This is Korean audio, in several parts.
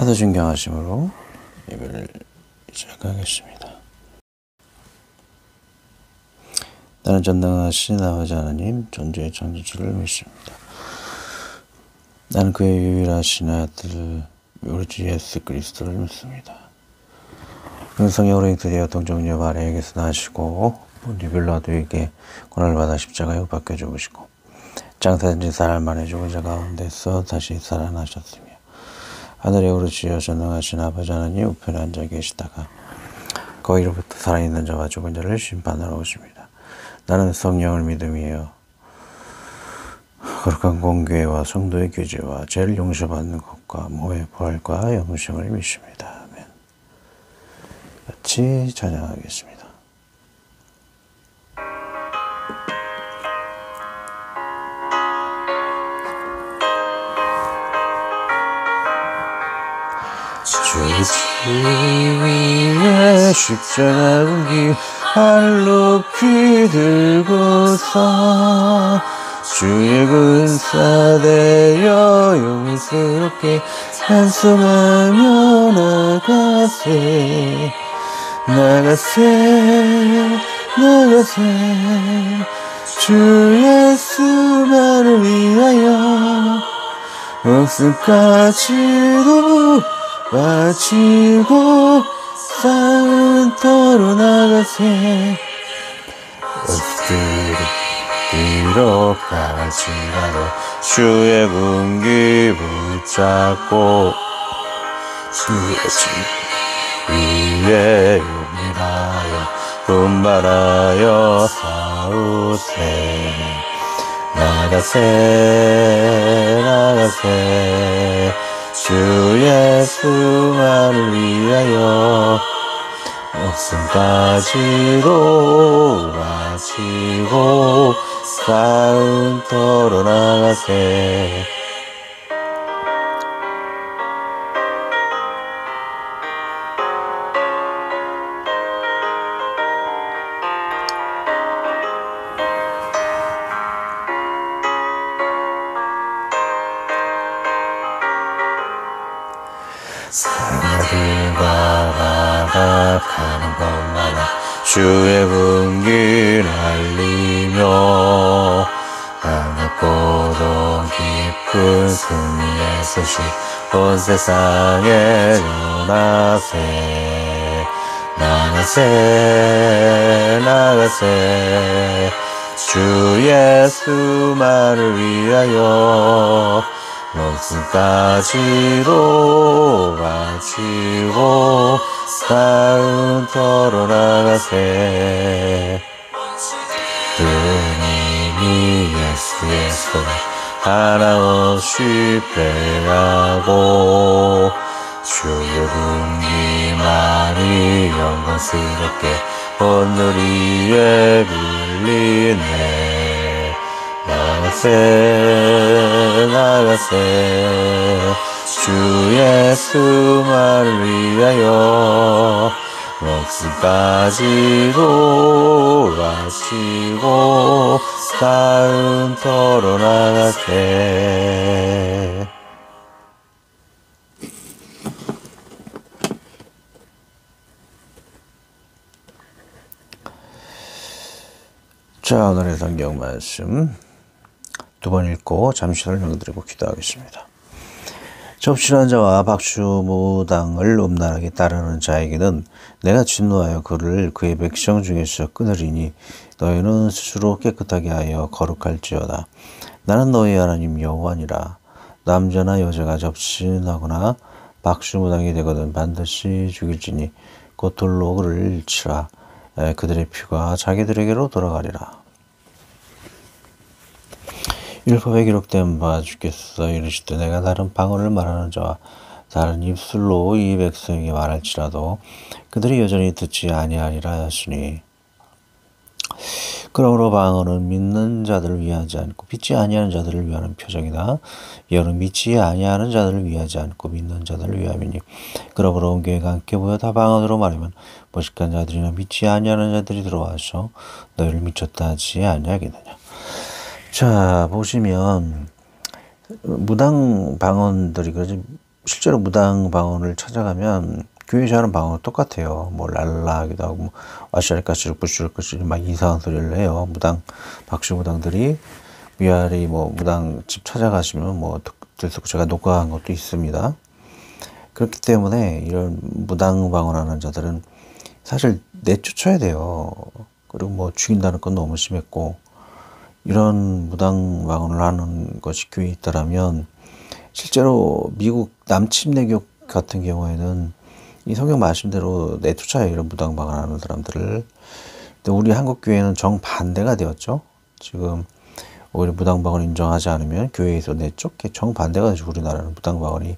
사도신경하심으로 예배를 시작하겠습니다. 나는 전능하신 아버지 하나님 존재의 창조주를 믿습니다. 나는 그의 유일하신 아들 우리 주 예수 그리스도를 믿습니다. 성령으로 잉태되어 동정녀 마리아에게서 나시고 본디 빌라도에게 고난을 받아 십자가에 못 박혀 죽으시고 장사된 지 사흘 만에 죽은 자 가운데서 다시 살아나셨으며 하늘에 오르시어 전능하신 아버지 하나님 우편에 앉아 계시다가 거기로부터 살아있는 자와 죽은 자를 심판하러 오십니다. 나는 성령을 믿음이요 거룩한 공교회와 성도의 교제와 죄를 용서받는 것과 모의 부활과 영생을 믿습니다. 아멘. 같이 찬양하겠습니다. 주 위에 십자가 군기 발 높이 들고서 주의 근사되어 영스럽게 찬송하며 나가세 주 예수만을 위하여 목숨까지도 바치고 산터로 나가세 뒤로 갈지라도 주의 군기 붙잡고 주의 집 위에 용일하여 분발하여 싸우세 나가세 주 예수만을 위하여 목숨까지도 바치고 싸움터로 나가세 사랑들과 나가는 것마다 주의 군기를 알리며 반갑고도 깊은 승리의 소식 온 세상에 전하세 나가세 주 예수만을 위하여 목숨까지도 바치고 싸움터로 나가세 주님이 예수의 손 하나 없이 패하고 주의 군기만이 영광스럽게 오늘 위에 빌리네 나가세 주 예수만을 위하여 목숨까지도 바치고 싸움터로 나가세 자, 오늘의 성경 말씀 두 번 읽고 잠시 설명드리고 기도하겠습니다. 접신한 자와 박수무당을 음란하게 따르는 자에게는 내가 진노하여 그의 백성 중에서 끊으리니 너희는 스스로 깨끗하게 하여 거룩할지어다. 나는 너희 하나님 여호와니라. 남자나 여자가 접신하거나 박수무당이 되거든 반드시 죽일지니 곧 돌로 그를 치라. 그들의 피가 자기들에게로 돌아가리라. 율법에 기록된 바 주께서 이르시되 내가 다른 방언을 말하는 자와 다른 입술로 이 백성에게 말할지라도 그들이 여전히 듣지 아니하리라 하시니 그러므로 방언은 믿는 자들을 위하지 않고 믿지 아니하는 자들을 위하는 표적이다. 이어는 믿지 아니하는 자들을 위하지 않고 믿는 자들을 위함이니 그러므로 온 교회가 함께 모여 다 방언으로 말하면 무식한 자들이나 믿지 아니하는 자들이 들어와서 너희를 미쳤다 하지 아니하겠느냐. 자, 보시면 무당 방언들이 그러지 실제로 무당 방언을 찾아가면 교회에서 하는 방언은 똑같아요. 뭐 랄라 하기도 하고, 뭐 와시아리까시를 부슈르까시를 막 이상한 소리를 해요. 박씨 무당들이 위아래 뭐 무당 집 찾아가시면 뭐 들썩 제가 녹화한 것도 있습니다. 그렇기 때문에 이런 무당 방언하는 자들은 사실 내쫓아야 돼요. 그리고 뭐 죽인다는 건 너무 심했고, 이런 무당 방언을 하는 것이 교회에 있다라면 실제로 미국 남침내교 같은 경우에는 이 성경 말씀대로 내쫓아요. 이런 무당 방언하는 사람들을. 근데 우리 한국 교회는 정반대가 되었죠. 지금 오히려 무당 방언 인정하지 않으면 교회에서 내쫓게 정반대가 되죠. 우리나라는 무당 방언이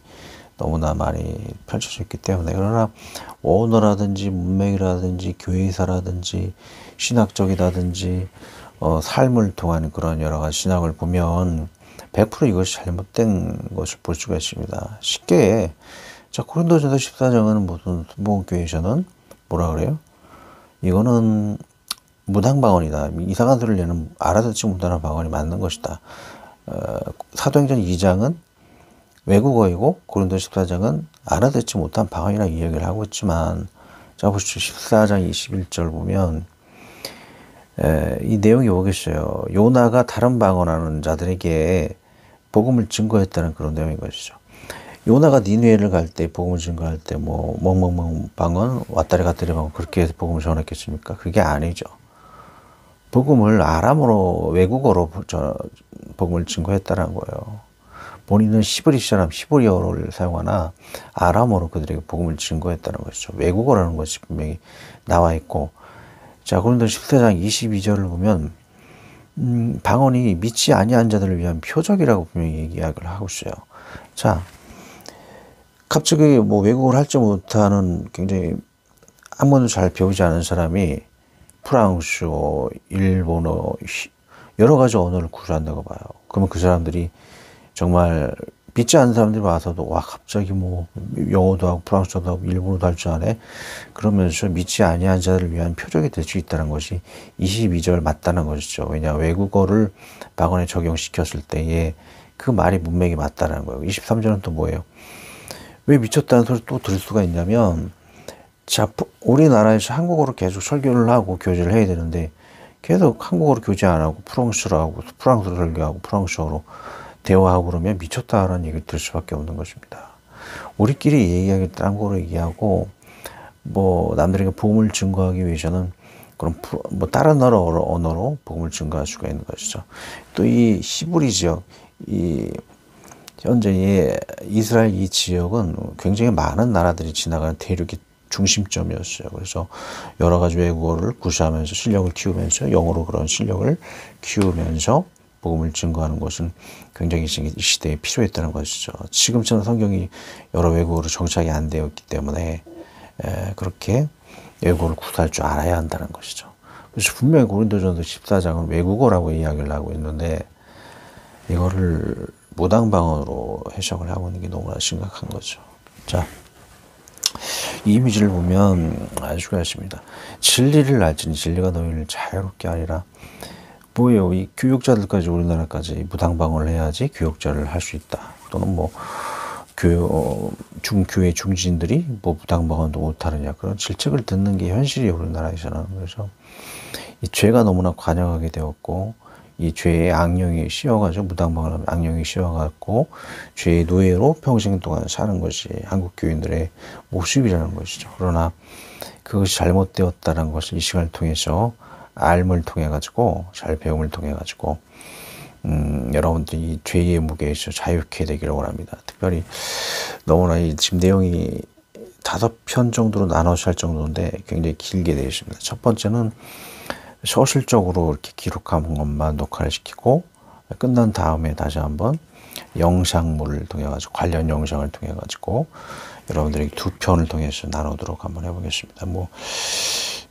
너무나 많이 펼쳐져 있기 때문에. 그러나 언어라든지 문맥이라든지 교회사라든지 신학적이라든지 삶을 통한 그런 여러 가지 신학을 보면 100% 이것이 잘못된 것을 볼 수가 있습니다. 쉽게 자, 고린도전서 14장은 무슨 교회에서는 뭐라 그래요? 이거는 무당방언이다. 이상한 소리를 내는 알아듣지 못하는 방언이 맞는 것이다. 사도행전 2장은 외국어이고 고린도전서 14장은 알아듣지 못한 방언이라고 이야기를 하고 있지만, 자 보시죠. 14장 21절 보면 이 내용이 오겠어요. 요나가 다른 방언하는 자들에게 복음을 증거했다는 그런 내용인 것이죠. 요나가 니느웨를 갈 때 복음을 증거할 때 뭐 멍멍멍 방언 왔다리 갔다리 방언 그렇게 해서 복음을 전했겠습니까? 그게 아니죠. 복음을 아람어로 외국어로 복음을 증거했다는 거예요. 본인은 히브리 사람 히브리어를 사용하나 아람어로 그들에게 복음을 증거했다는 것이죠. 외국어라는 것이 분명히 나와 있고, 자 고린도서 14장 22절을 보면 방언이 믿지 아니한 자들을 위한 표적이라고 분명히 이야기를 하고 있어요. 자, 갑자기 뭐 외국어를 할 줄 못하는 굉장히 한번도 잘 배우지 않은 사람이 프랑스어, 일본어, 여러 가지 언어를 구사한다고 봐요. 그러면 그 사람들이 정말 믿지 않는 사람들이 와서도 와 갑자기 뭐 영어도 하고 프랑스어도 하고 일본어도 할 줄 아네? 그러면서 믿지 아니한 자들을 위한 표적이 될 수 있다는 것이 22절 맞다는 것이죠. 왜냐 외국어를 방언에 적용시켰을 때에 그 말이 문맥이 맞다는 거예요. 23절은 또 뭐예요? 왜 미쳤다는 소리 또 들을 수가 있냐면, 자 우리나라에서 한국어로 계속 설교를 하고 교제를 해야 되는데 계속 한국어로 교제 안 하고 프랑스어로 하고 프랑스어로 설교하고 프랑스어로 대화하고 그러면 미쳤다라는 얘기를 들을 수밖에 없는 것입니다. 우리끼리 얘기하기 딴 거로 얘기하고 뭐 남들에게 복음을 증거하기 위해서는 그럼 뭐 다른 나라 언어로 복음을 증거할 수가 있는 것이죠. 또 이 히브리 지역, 이 현재 이스라엘 이 지역은 굉장히 많은 나라들이 지나가는 대륙의 중심점이었어요. 그래서 여러 가지 외국어를 구사하면서 실력을 키우면서 영어로 그런 실력을 키우면서 복음을 증거하는 것은 굉장히 이 시대에 필요했다는 것이죠. 지금처럼 성경이 여러 외국어로 정착이 안 되었기 때문에 그렇게 외국어를 구사할 줄 알아야 한다는 것이죠. 그래서 분명히 고린도전서 14장은 외국어라고 이야기를 하고 있는데 이거를 무당방언으로 해석을 하고 있는 게 너무나 심각한 거죠. 자, 이 이미지를 보면 알 수가 있습니다. 진리를 알지니 진리가 너희를 자유롭게 하리라. 뭐예요? 이 교육자들까지 우리나라까지 무당방언을 해야지 교육자를 할 수 있다. 또는 뭐 중교회 중진들이 뭐 무당방언도 못하느냐 그런 질책을 듣는 게 현실이에요. 우리나라에서는. 그래서 이 죄가 너무나 관영하게 되었고 이 죄의 악령이 씌워가지고 무당방언하면 악령이 씌워갖고 죄의 노예로 평생 동안 사는 것이 한국 교인들의 모습이라는 것이죠. 그러나 그것이 잘못되었다는 것을 이 시간을 통해서 알을 통해 가지고 잘 배움을 통해 가지고 여러분들이 이 죄의 무게에서 자유케 되기를 원합니다. 특별히 너무나 이 지금 내용이 5편 정도로 나눠서 할 정도인데 굉장히 길게 되어 있습니다. 첫 번째는 서술적으로 이렇게 기록한 것만 녹화를 시키고 끝난 다음에 다시 한번 영상물을 통해 가지고 관련 영상을 통해 가지고 여러분들에게 2편을 통해서 나누도록 한번 해보겠습니다. 뭐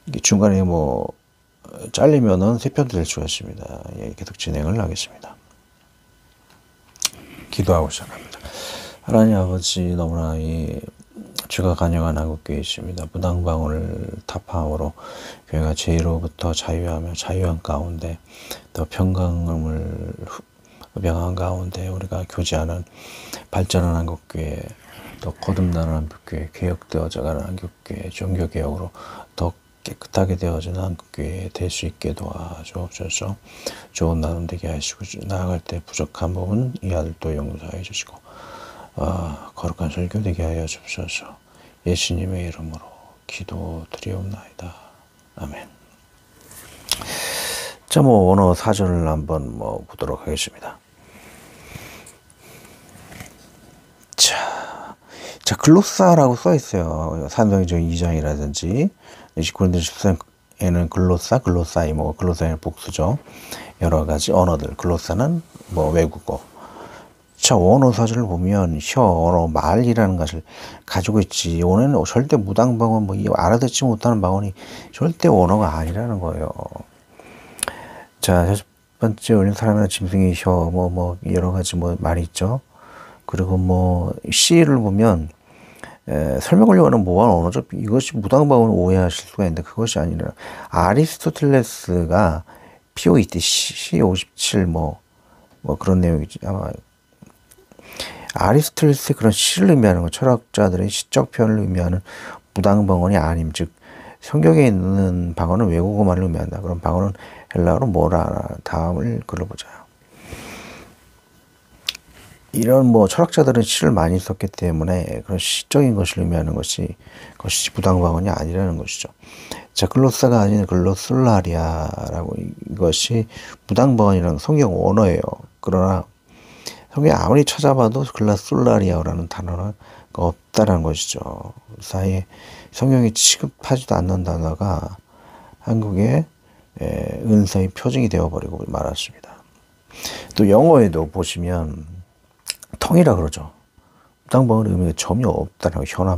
이게 중간에 뭐 잘리면은 3편도 될 수가 있습니다. 예, 계속 진행을 하겠습니다. 기도하고 시작합니다. 하나님 아버지, 너무나 이 죄가 간영한 한국교회에 있습니다. 무당방언을 타파함으로 교회가 죄로부터 자유하며 자유한 가운데 또 평강을 흡양한 가운데 우리가 교제하는 발전한 한국교회 더 거듭나는 한국교회, 개혁되어져가는 한국교회, 종교개혁으로 더 깨끗하게 되어지는 한국교회 될 수 있게 도와주옵소서. 좋은 나눔 되게 하시고 나아갈 때 부족한 부분 이 아들도 용서해 주시고 거룩한 설교 되게 하여 주옵소서. 예수님의 이름으로 기도드리옵나이다. 아멘. 자, 원어 사전을 한번 보도록 하겠습니다. 자, 글로사라고 써 있어요. 사도행전 2장이라든지 고린도서 10장에는 글로사이 글로사의 복수죠. 여러 가지 언어들, 글로사는 외국어. 자, 원어 사전을 보면 언어, 말이라는 것을 가지고 있지. 원어는 절대 무당방언, 알아듣지 못하는 방언이 절대 원어가 아니라는 거예요. 자, 첫 번째 올린 사람이나 짐승의 여러 가지 말이 있죠. 그리고 C를 보면 설명을 요하는 모호한 언어적 이것이 무당방언을 오해하실 수가 있는데 그것이 아니라 아리스토텔레스가 POET C57 그런 내용이지. 아마 아리스토텔레스의 그런 시를 의미하는 것, 철학자들의 시적 표현을 의미하는 무당방언이 아님, 즉 성경에 있는 방언은 외국어만을 의미한다. 그럼 방언은 헬라어로 뭐라? 다음을 글러보자. 이런 철학자들은 시를 많이 썼기 때문에 그런 시적인 것을 의미하는 것이 그것이 무당방언이 아니라는 것이죠. 자, 글로사가 아닌 글로솔라리아라고 이것이 무당방언이라는 성경 원어예요. 그러나 성경 아무리 찾아봐도 글로솔라리아라는 단어가 없다라는 것이죠. 사이에 성경에 취급하지도 않는 단어가 한국의 은사의 표징이 되어버리고 말았습니다. 또 영어에도 보시면 텅이라 그러죠. 무당방언의 의미가 전혀 없다는 거. 현아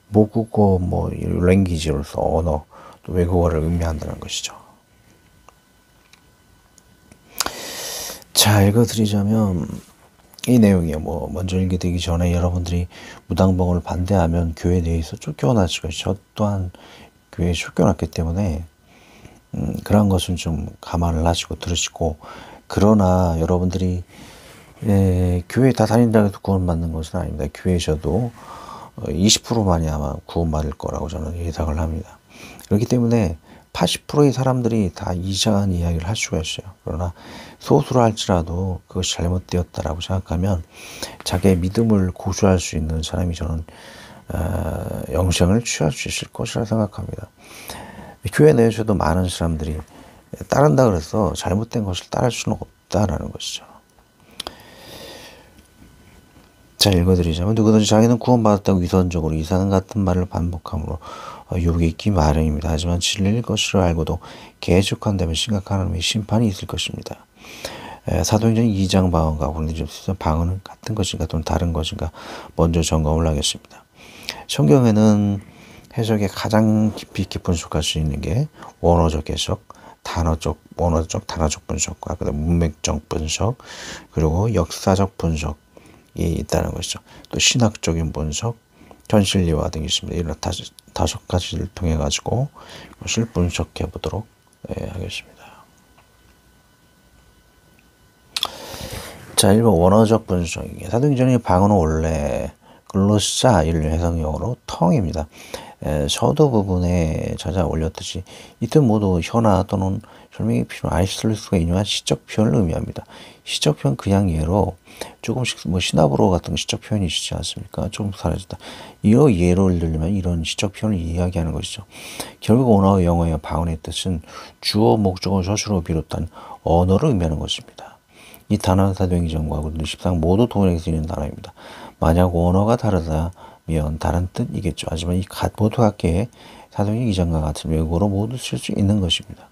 모국어 랭귀지로서 언어, 또 외국어를 의미한다는 것이죠. 자, 읽어드리자면 이 내용이요. 먼저 읽어드리기 전에 여러분들이 무당방언을 반대하면 교회 내에서 쫓겨나실 것이 저 또한 교회에 쫓겨났기 때문에 그런 것은 좀 감안을 하시고 들으시고, 그러나 여러분들이 교회 다 다닌다고 해서 구원받는 것은 아닙니다. 교회에서도 20%만이 아마 구원받을 거라고 저는 예상을 합니다. 그렇기 때문에 80%의 사람들이 다 이상한 이야기를 할 수가 있어요. 그러나 소수로 할지라도 그것이 잘못되었다라고 생각하면 자기의 믿음을 고수할 수 있는 사람이 저는 영생을 취할 수 있을 것이라 생각합니다. 교회 내에서도 많은 사람들이 따른다 그래서 잘못된 것을 따를 수는 없다라는 것이죠. 자, 읽어드리자면 누구든지 자기는 구원받았다고 위선적으로 이상 같은 말을 반복함으로 유혹이 있기 마련입니다. 하지만 진리일 것을 알고도 계속한다면 심각한 하나님의 심판이 있을 것입니다. 사도행전 2장 방언과 고린도전서 방언은 같은 것인가 또는 다른 것인가 먼저 점검을 하겠습니다. 성경에는 해석에 가장 깊이 있게 분석할 수 있는 게 원어적 해석, 단어적 분석과 그다음 문맥적 분석, 그리고 역사적 분석이 있다는 것이죠. 또 신학적인 분석, 현실리화 등이 있습니다. 이런 다섯 가지를 통해 가지고 이것을 분석해 보도록 하겠습니다. 자, 1번 원어적 분석이에요. 사도행전의 방언은 원래 글로사, 이를 해석용어로 텅입니다. 서두 부분에 저자 올렸듯이 이 뜻 모두 현아 또는 설명이 필요한 아리스토텔레스가 인용한 시적 표현을 의미합니다. 시적 표현 그냥 예로 조금씩 시나브로 같은 시적 표현이 있지 않습니까? 조금 사라지다. 이런 예를 들면 이런 시적 표현을 이야기하는 것이죠. 결국 언어의 영어의 방언의 뜻은 주어, 목적어, 조수로 비롯한 언어를 의미하는 것입니다. 이 단어는 사도행전과 고린도 10장 모두 동일하게 쓰이는 단어입니다. 만약 언어가 다르다면 다른 뜻이겠죠. 하지만 모두 각계의 사도행전 2장과 같은 외국어로 모두 쓸 수 있는 것입니다.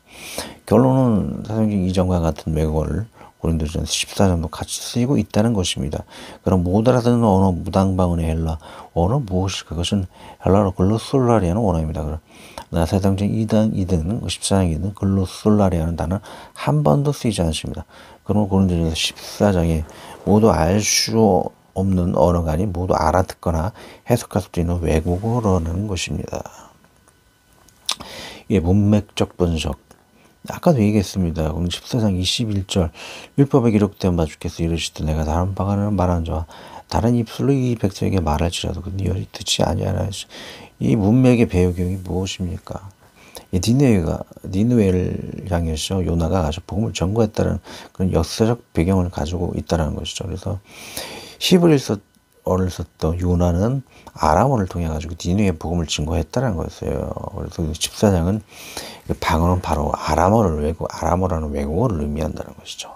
결론은 사도행전 2장과 같은 외국어를 고린도전서 14장도 같이 쓰이고 있다는 것입니다. 그럼 못 알아듣는 언어, 무당방언의 헬라 언어 무엇일까? 그것은 헬라어로 글로솔라리아는 언어입니다. 그러나 사도행전 2장 14장에는 글로솔라리아는 단어 한 번도 쓰이지 않습니다. 그러면 고린도전서 14장에 모두 알 수 없는 언어가 아닌 모두 알아듣거나 해석할 수 있는 외국어라는 것입니다. 예, 문맥적 분석. 아까도 얘기했습니다. 14장 21절 율법에 기록된 바 주께서 이르시되 내가 다른 방언을 말하는 자와 다른 입술로 이 백성에게 말할지라도 그 니엘이 듣지 아니하나. 이 문맥의 배경이 무엇입니까? 이 니느웨를 향해서 요나가 가서 복음을 전거했다는 그런 역사적 배경을 가지고 있다는 것이죠. 그래서 히브리어를 썼던 요나는 아람어를 통해 가지고 니느웨 복음을 증거했다는 거였어요. 그래서 14장은 방언은 바로 아람어라는 외국어를 의미한다는 것이죠.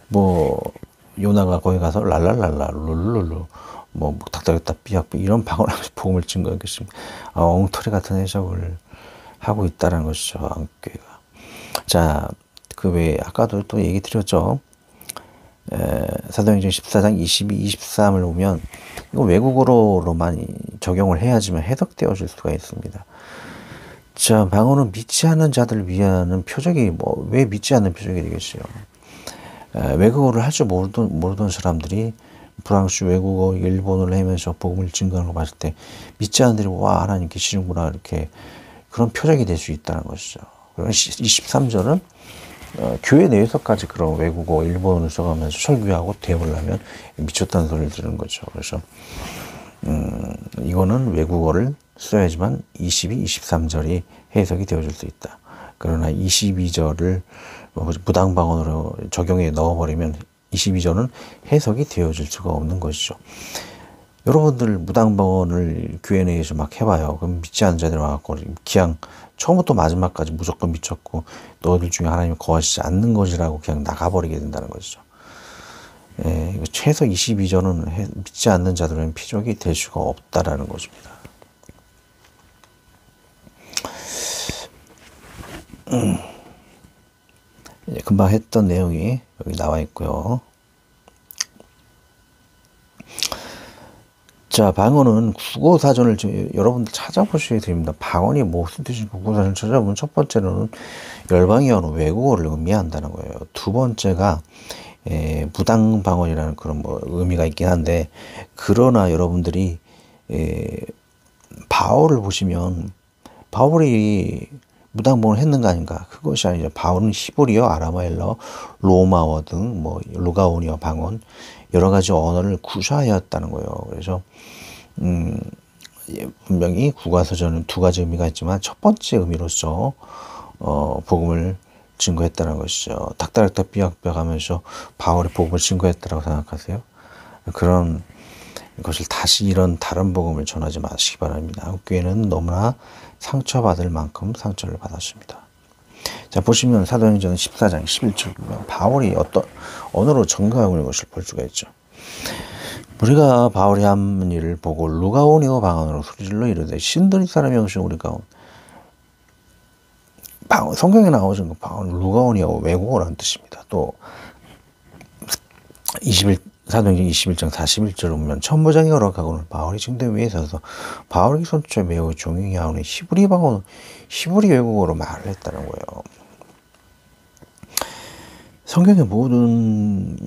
뭐 요나가 거기 가서 랄랄랄라 룰루룰루 뭐 닥다겠다 삐약삐 이런 방언하면서 복음을 증거했겠습니다. 엉터리 같은 해석을 하고 있다는 것이죠. 한국교회가. 자, 그 외에 아까도 또 얘기 드렸죠. 사도행전 14장 22, 23을 보면 이거 외국어로만 적용을 해야지만 해석되어질 수가 있습니다. 자, 방언은 믿지 않는 자들을 위하는 표적이 왜 믿지 않는 표적이 되겠어요. 외국어를 할 줄 모르던 사람들이 프랑스 외국어, 일본어를 하면서 복음을 증거하는 거 봤을 때 믿지 않는 들이 와 하나님 계시는구나 이렇게 그런 표적이 될 수 있다는 것이죠. 23절은 교회 내에서까지 그런 외국어, 일본어를 써가면서 설교하고 대응을 하면 미쳤다는 소리를 들은 거죠. 그래서 이거는 외국어를 써야지만 22, 23절이 해석이 되어줄 수 있다. 그러나 22절을 무당방언으로 적용해 넣어버리면 22절은 해석이 되어줄 수가 없는 것이죠. 여러분들 무당방언을 교회 내에서 막 해봐요. 그럼 믿지 않는 자들이 와갖고 그냥 처음부터 마지막까지 무조건 미쳤고 너희들 중에 하나님이 거하시지 않는 것이라고 그냥 나가버리게 된다는 것이죠. 최소 22절은 믿지 않는 자들은 피족이 될 수가 없다라는 것입니다. 금방 했던 내용이 여기 나와 있고요. 자, 방언은 국어사전을 여러분들 찾아보셔야 됩니다. 방언이 무슨 뜻인지 국어사전을 찾아보면 첫 번째로는 열방의 언어, 외국어를 의미한다는 거예요. 두 번째가 무당방언이라는 그런 의미가 있긴 한데, 그러나 여러분들이 바울을 보시면 바울이 무당방언을 했는가 아닌가? 그것이 아니죠. 바울은 히브리어, 아람어엘러, 로마어 등 루가오니어 방언 여러 가지 언어를 구사하였다는 거예요. 그래서 분명히 국어사전은 두 가지 의미가 있지만 첫 번째 의미로서 복음을 증거했다는 것이죠. 닥달닥달 삐약삐약 하면서 바울의 복음을 증거했다고 생각하세요? 그런 것을 다시 이런 다른 복음을 전하지 마시기 바랍니다. 한국교회는 너무나 상처받을 만큼 상처를 받았습니다. 자, 보시면 사도행전 14장 11절 보면 바울이 어떤 언어로 전가하고 있는 것을 볼 수가 있죠. 우리가 바울이 한 일을 보고 루가오니어 방언으로 소리질러 이르되 신들이 사람이 오신 우리 가운데 성경에 나오신 그 방언 루가오니어 외국어라는 뜻입니다. 또 사도행전 21장 41절을 보면 천부장이 허락하고는 바울이 증대 위에 서서 바울이 손초에 매우 종용히 하오니 히브리 외국어로 말을 했다는 거예요. 성경의 모든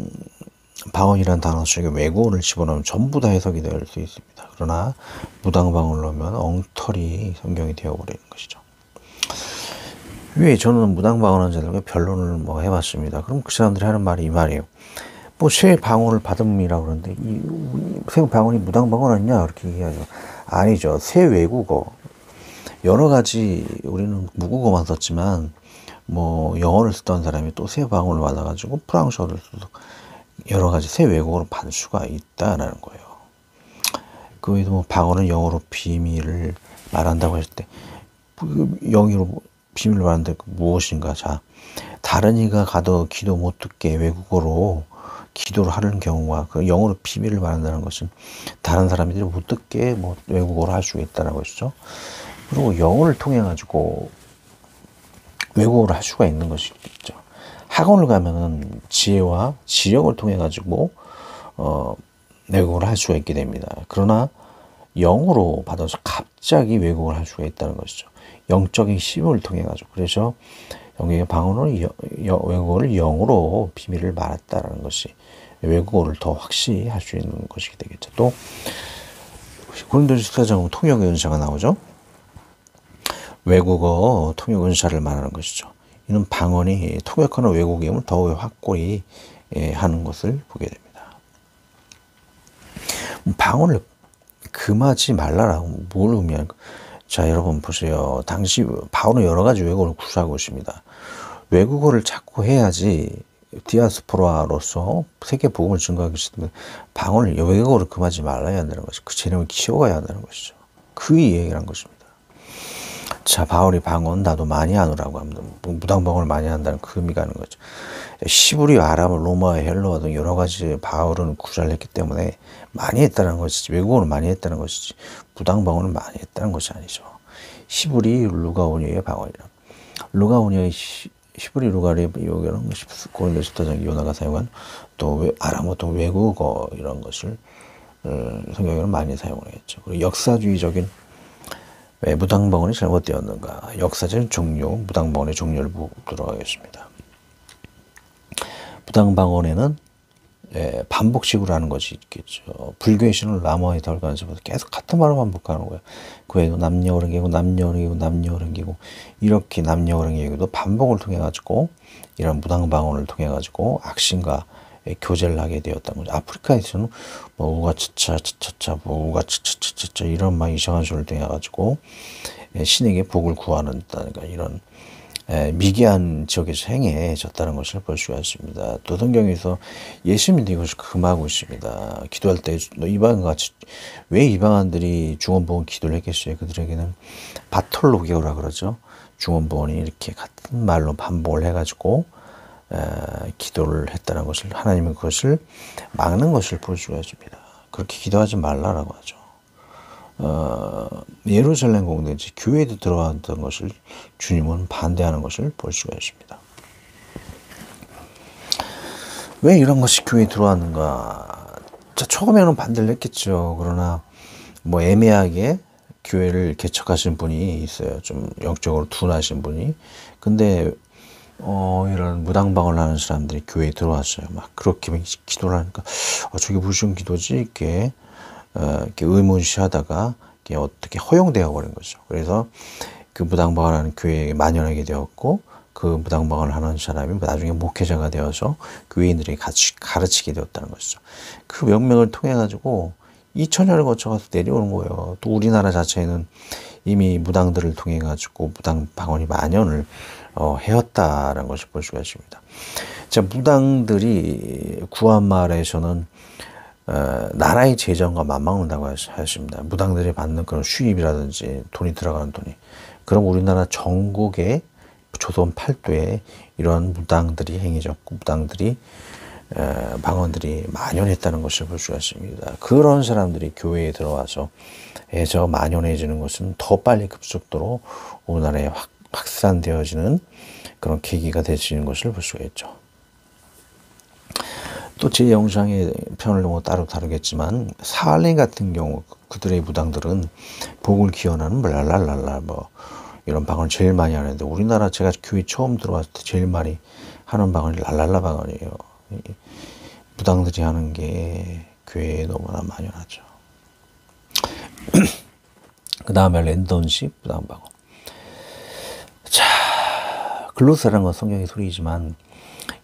방언이라는 단어 속에 외국어를 집어넣으면 전부 다 해석이 될 수 있습니다. 그러나 무당방언을 넣으면 엉터리 성경이 되어버리는 것이죠. 왜 저는 무당방언하는 자들과 변론을 해봤습니다. 그럼 그 사람들이 하는 말이 이 말이에요. 새 방언을 받음이라고 그러는데 새 방언이 무당방언 아니냐 그렇게 얘기하죠. 아니죠. 새 외국어 여러 가지 우리는 무국어만 썼지만 영어를 쓰던 사람이 또 새 방언을 받아가지고 프랑스어를 쓰고 여러 가지 새 외국어를 받을 수가 있다라는 거예요. 그 외에도 방언은 영어로 비밀을 말한다고 했을 때 영어로 비밀을 말하는데 무엇인가? 자, 다른 이가 가도 기도 못 듣게 외국어로 기도를 하는 경우와 그 영어로 비밀을 말한다는 것은 다른 사람들이 못 듣게 외국어로 할 수가 있다는 것이죠. 그리고 영어를 통해 가지고 외국어를 할 수가 있는 것이 있죠. 학원을 가면은 지혜와 지력을 통해 가지고 외국어를 할 수가 있게 됩니다. 그러나 영어로 받아서 갑자기 외국어를 할 수가 있다는 것이죠. 영적인 힘을 통해 가지고. 그래서 영의 방언으로 외국어를 영어로 비밀을 말했다는 것이 외국어를 더 확실히 할 수 있는 것이 되겠죠. 또 고린도전서 14장 통역의 은사가 나오죠. 외국어 통역 은사를 말하는 것이죠. 이는 방언이 통역하는 외국임을 더욱 확고히 하는 것을 보게 됩니다. 방언을 금하지 말라라고 뭘 의미하는 거? 자, 여러분 보세요. 당시 바울은 여러 가지 외국어를 구사하고 있습니다. 외국어를 자꾸 해야지 디아스포라로서 세계 복음을 증거하기 위해서 방언을 외국어를 금하지 말아야 한다는 것이죠. 그 재능을 키워가야 한다는 것이죠. 그 얘기를 한 것입니다. 자, 바울이 방언 나도 많이 하노라고 합니다. 무당방언을 많이 한다는 그 의미가 하는 거죠. 시브리어, 아람어, 로마어, 헬라어 등 여러 가지 바울은 구사를 했기 때문에 많이 했다는 것이지, 외국어는 많이 했다는 것이지 무당방언을 많이 했다는 것이 아니죠. 시브리 루가오니의 방언이라. 루가오니의 시브리 루가리의 요구는 고린도 14장 요나가 사용한 또 아람어 또 외국어 이런 것을 성경에는 많이 사용을 했죠. 그리고 역사주의적인 왜 무당방언이 잘못되었는가? 역사적인 종료, 무당방언의 종료를 보도록 하겠습니다. 무당방언에는 반복식으로 하는 것이 있겠죠. 불교의 신을 라마의 덜간에서부터 계속 같은 말을 반복하는 거예요. 그 외에도 남녀어른기고 남녀어른기고 남녀어른기고 이렇게 남녀어른기고도 반복을 통해 가지고 이런 무당방언을 통해 가지고 악신과 교제를 하게 되었다는 거죠. 아프리카에서는 뭐 우가 차차차차 뭐 우가 차차차차 이런 막 이상한 소리를 통해 가지고 신에게 복을 구하는 이런 미개한 지역에서 행해졌다는 것을 볼 수가 있습니다. 또 성경에서 예수님도 이것을 금하고 있습니다. 기도할 때 이방같이 왜 이방인들이 중언부언 기도를 했겠어요? 그들에게는 바톨로게오라 그러죠. 중언부언이 이렇게 같은 말로 반복을 해가지고 기도를 했다는 것을, 하나님은 그것을 막는 것을 볼 수가 있습니다. 그렇게 기도하지 말라라고 하죠. 예루살렘 공동체 교회에도 들어왔던 것을 주님은 반대하는 것을 볼 수가 있습니다. 왜 이런 것이 교회에 들어왔는가? 자, 처음에는 반대를 했겠죠. 그러나 뭐 애매하게 교회를 개척하신 분이 있어요. 좀 영적으로 둔하신 분이. 근데 이런 무당방언을 하는 사람들이 교회에 들어왔어요. 막 그렇게 기도를 하니까 저게 무슨 기도지? 이렇게 의문시하다가 어떻게 허용되어 버린 거죠. 그래서 그 무당방언을 하는 교회에 만연하게 되었고 그 무당방언을 하는 사람이 나중에 목회자가 되어서 교회인들이 같이 가르치게 되었다는 것이죠. 그 명맥을 통해 가지고 2000년을 거쳐가서 내려오는 거예요. 또 우리나라 자체에는 이미 무당들을 통해 가지고 무당방언이 만연을 해왔다는 것을 볼 수가 있습니다. 자, 무당들이 구한말에서는 나라의 재정과 맞먹는다고 하십니다. 무당들이 받는 그런 수입이라든지 돈이 들어가는 돈이. 그럼 우리나라 전국에 조선 팔도에 이런 무당들이 행해졌고 무당들이 방언들이 만연했다는 것을 볼 수가 있습니다. 그런 사람들이 교회에 들어와서 해서 만연해지는 것은 더 빨리 급속도로 우리나라에 확산되어지는 그런 계기가 되시는 것을 볼 수가 있죠. 또 제 영상의 편을 뭐 따로 다루겠지만 사할린 같은 경우 그들의 무당들은 복을 기원하는 랄랄랄라 뭐 이런 방언을 제일 많이 하는데 우리나라 제가 교회 처음 들어왔을 때 제일 많이 하는 방언이 랄랄라 방언이에요. 무당들이 하는 게 교회에 너무나 만연하죠. 그 다음에 랜던식 무당 방언. 자, 글로스라는 건 성경의 소리이지만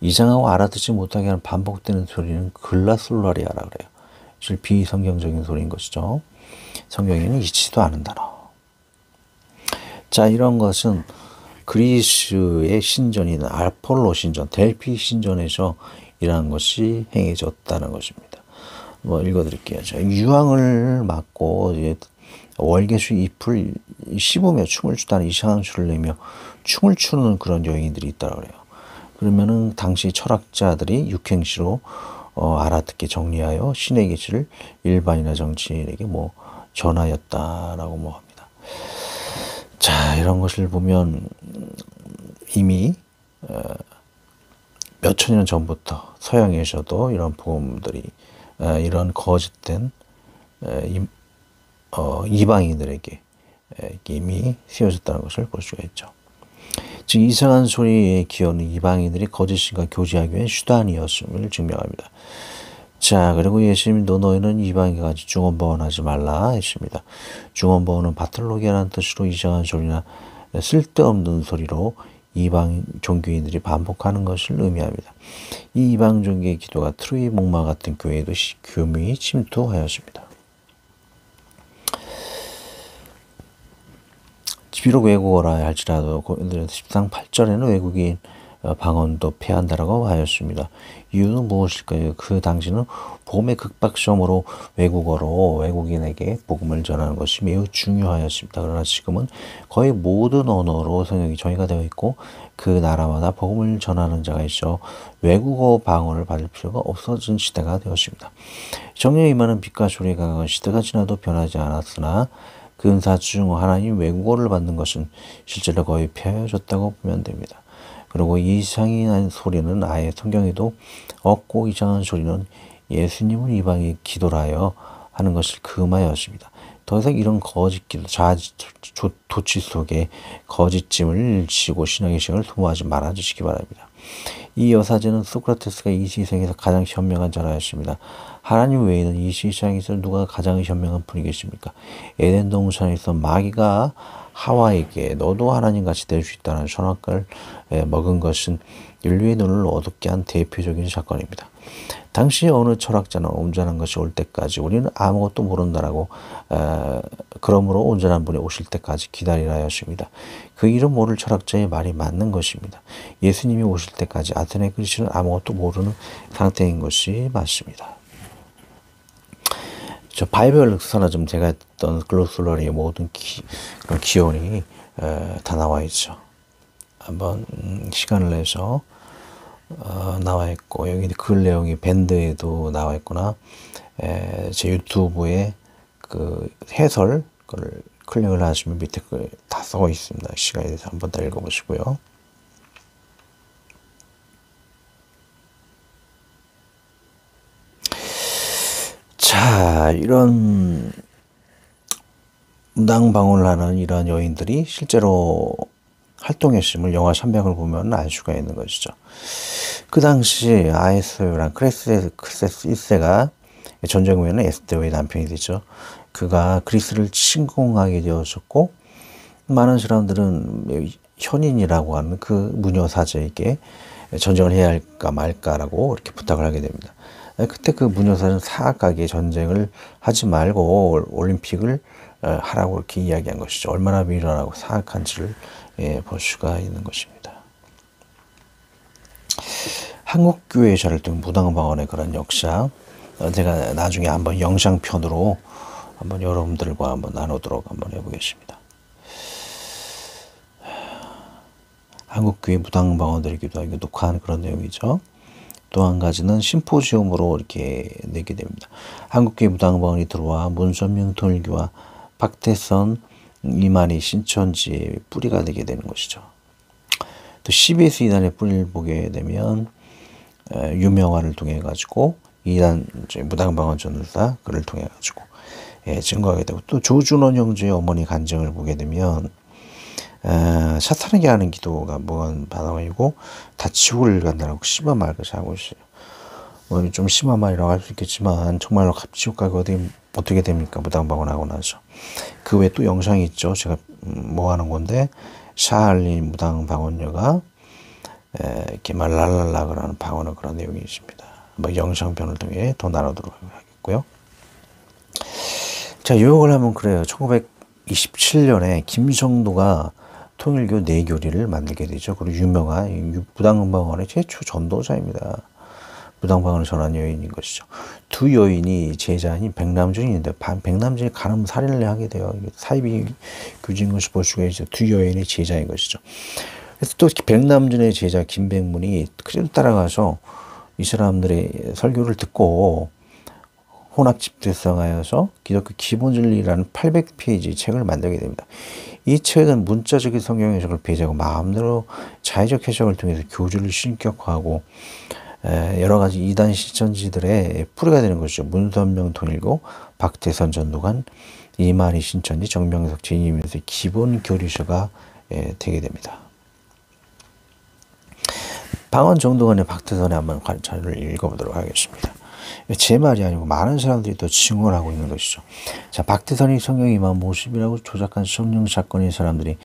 이상하고 알아듣지 못하게 하는 반복되는 소리는 글라솔라리아라 그래요. 사실 비성경적인 소리인 것이죠. 성경에는 있지도 않은 단어. 자, 이런 것은 그리스의 신전인 아폴로 신전, 델피 신전에서 이러한 것이 행해졌다는 것입니다. 뭐 읽어드릴게요. 자, 유황을 맞고 이제 월계수 잎을 씹으며 춤을 추다는 이상한 소리를 내며 춤을 추는 그런 여인들이 있다고 그래요. 그러면은 당시 철학자들이 육행시로 알아듣게 정리하여 신의 계시를 일반이나 정치인에게 뭐 전하였다라고 뭐 합니다. 자, 이런 것을 보면 이미 몇천 년 전부터 서양에서도 이런 복음들이 이런 거짓된 이방인들에게 이미 씌워졌다는 것을 볼 수가 있죠. 즉 이상한 소리에 기어는 이방인들이 거짓신과 교제하기 위한 수단이었음을 증명합니다. 자, 그리고 예수님도 너희는 이방인과 같이 중언부언하지 말라 했습니다. 중언부언은 바틀로게라는 뜻으로 이상한 소리나 쓸데없는 소리로 이방 종교인들이 반복하는 것을 의미합니다. 이 이방 종교의 기도가 트로이 목마 같은 교회에도 교묘히 침투하였습니다. 비록 외국어라 할지라도 10상 8절에는 외국인 방언도 폐한다라고 하였습니다. 이유는 무엇일까요? 그 당시는 복음의 극박 시험으로 외국어로 외국인에게 복음을 전하는 것이 매우 중요하였습니다. 그러나 지금은 거의 모든 언어로 성경이 정의가 되어 있고 그 나라마다 복음을 전하는 자가 있어 외국어 방언을 받을 필요가 없어진 시대가 되었습니다. 정령이 임하는 빛과 소리가 강한 시대가 지나도 변하지 않았으나 그 은사 중 하나님 외국어를 받는 것은 실제로 거의 폐하여졌다고 보면 됩니다. 그리고 이상한 소리는 아예 성경에도 없고 이상한 소리는 예수님은 이방에 기도하여 하는 것을 금하였습니다. 더 이상 이런 거짓 기도, 도치 속에 거짓짐을 지고 신앙의 시간을 소모하지 말아주시기 바랍니다. 이 여사제는 소크라테스가 이 세상에서 가장 현명한 자라였습니다. 하나님 외에는 이 세상에서 누가 가장 현명한 분이 계십니까? 에덴 동산에서 마귀가 하와에게 너도 하나님같이 될 수 있다는 선악과를 먹은 것은 인류의 눈을 어둡게 한 대표적인 사건입니다. 당시 어느 철학자는 온전한 것이 올 때까지 우리는 아무것도 모른다라고 그러므로 온전한 분이 오실 때까지 기다리라 하였습니다. 그 이름 모를 철학자의 말이 맞는 것입니다. 예수님이 오실 때까지 아테네 그리스는 아무것도 모르는 상태인 것이 맞습니다. 저 바이블 서나좀 제가 했던 글로슬러리의 모든 그런 기원이 다 나와 있죠. 한번 시간을 내서 나와 있고 여기 글 내용이 밴드에도 나와 있거나 제 유튜브에 그 해설 그걸 클릭을 하시면 밑에 다 써 있습니다. 시간에 대해서 한번 더 읽어보시고요. 자, 이런 무당방언을 하는 이런 여인들이 실제로 활동했음을 영화 300을 보면 알 수가 있는 것이죠. 그 당시 아에스랑 크레세스 1세가 전쟁 후에는 에스테오의 남편이 되죠. 그가 그리스를 침공하게 되었었고 많은 사람들은 현인이라고 하는 그 무녀 사제에게 전쟁을 해야 할까 말까라고 이렇게 부탁을 하게 됩니다. 그때 그 무녀사는 사악하게 전쟁을 하지 말고 올림픽을 하라고 이렇게 이야기한 것이죠. 얼마나 미련하고 사악한지를 볼 수가 있는 것입니다. 한국교회에 자랄던 무당방언의 그런 역사, 제가 나중에 한번 영상편으로 한번 여러분들과 한번 나누도록 한번 해보겠습니다. 한국교회 무당방언들의 기도하기 녹화한 그런 내용이죠. 또 한 가지는 심포지엄으로 이렇게 내게 됩니다. 한국교회 무당방언이 들어와 문선명 통일교와 박태선 이만희 신천지의 뿌리가 되게 되는 것이죠. 또 CBS 이단의 뿌리를 보게 되면 유명화를 통해 가지고 이단 무당방언 전도사 그를 통해 가지고 증거하게 되고 또 조준원 형제의 어머니 간증을 보게 되면 사탄에게 하는 기도가 무한 반응이고 다 지옥을 간다라고 심한 말을 하고 있어요. 뭐 좀 심한 말이라고 할 수 있겠지만 정말로 지옥 가게 어떻게 됩니까? 무당방언 하고 나서. 그 외에 또 영상이 있죠. 제가 뭐 하는 건데 샤알린 무당방언녀가 이렇게 말랄랄락을 하는 방언의 그런 내용이 있습니다. 뭐 영상편을 통해 더 나누도록 하겠고요. 자, 요약을 하면 그래요. 1927년에 김성도가 통일교 내교리를 만들게 되죠. 그리고 유명한 무당방언의 최초 전도자입니다. 무당방언을 전한 여인인 것이죠. 두 여인이 제자인 백남준인데 백남준이 간음 살인을 하게 돼요. 사이비 규진 것을 볼 수가 있죠. 두 여인의 제자인 것이죠. 그래서 또 백남준의 제자 김백문이 그래도 따라가서 이 사람들의 설교를 듣고 혼합 집대성하여서 기독교 기본진리라는 800페이지 책을 만들게 됩니다. 이 책은 문자적인 성경 해석을 배제하고 마음대로 자의적 해석을 통해서 교주를 신격화하고 여러 가지 이단 신천지들의 뿌리가 되는 것이죠. 문선명 통일교, 박태선 전도관, 이만희 신천지, 정명석 제이미에서의 기본 교리서가 되게 됩니다. 방언 정도관의 박태선의 한번 관찰을 읽어보도록 하겠습니다. 제 말이 아니고 많은 사람들이 또 증언하고 있는 것이죠. 자, 박태선이 성경에 임한 모습이라고 조작한 성령 사건의 사람들이